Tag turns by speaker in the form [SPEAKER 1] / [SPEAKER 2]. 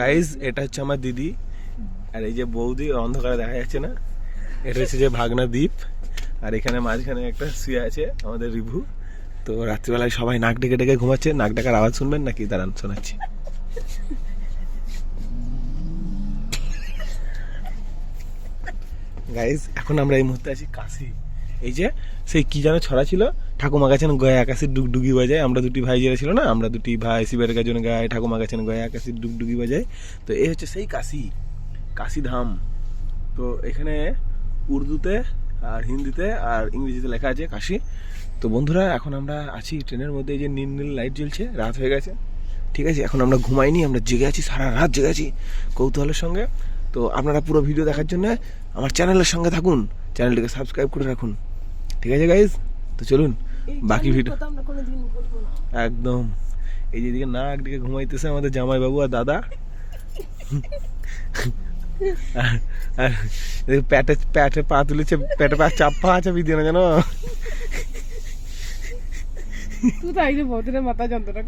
[SPEAKER 1] Guys এটা হচ্ছে আমার দিদি, আর এই যে বৌদি অন্ধকারে দেখা যাচ্ছে না, এটা হচ্ছে যে ভাগনা দ্বীপ, আর এখানে মাঝখানে একটা শুয়ে আছে আমাদের রিভু। তো রাত্রিবেলায় সবাই নাক ডেকে ডেকে ঘুমাচ্ছে, নাক ডাকার আওয়াজ শুনবেন নাকি? দাঁড়ান শোনাচ্ছি। গাইজ এখন আমরা এই মুহূর্তে আছি কাশি। এই যে সেই কি যেন ছড়া ছিল, ঠাকুমা গেছেন গয়া আকাশে ডুগডুগি বাজায়। আমরা দুটি ভাই যারা ছিল না, আমরা দুটি ভাই শিবের গাজন গায়ে, ঠাকুমা গেছেন গয়া আকাশে ডুগডুগি বাজায়। তো এই হচ্ছে সেই কাশি, কাশি ধাম। তো এখানে উর্দুতে আর হিন্দিতে আর ইংরেজিতে লেখা আছে কাশি। তো বন্ধুরা এখন আমরা আছি ট্রেনের মধ্যে, এই যে নীল নীল লাইট জ্বলছে, রাত হয়ে গেছে, ঠিক আছে। এখন আমরা ঘুমাইনি, আমরা জেগে আছি, সারা রাত জেগে আছি কৌতূহলের সঙ্গে। তো আপনারা পুরো ভিডিও দেখার জন্য আমার চ্যানেলের সঙ্গে থাকুন, চ্যানেলটিকে সাবস্ক্রাইব করে রাখুন, ঠিক আছে গাইজ? তো চলুন বাকি ভিডিও একদম। এই যে এদিকে নাক দিকে ঘুমাইতেছে আমাদের জামাইবাবু আর দাদা, আর প্যাটে প্যাটে পা তুলেছে, প্যাটে পা চাপা আছে বিদিও না জানো।
[SPEAKER 2] তুই তাই যে বহুদিনের মাথা যন্ত্রণা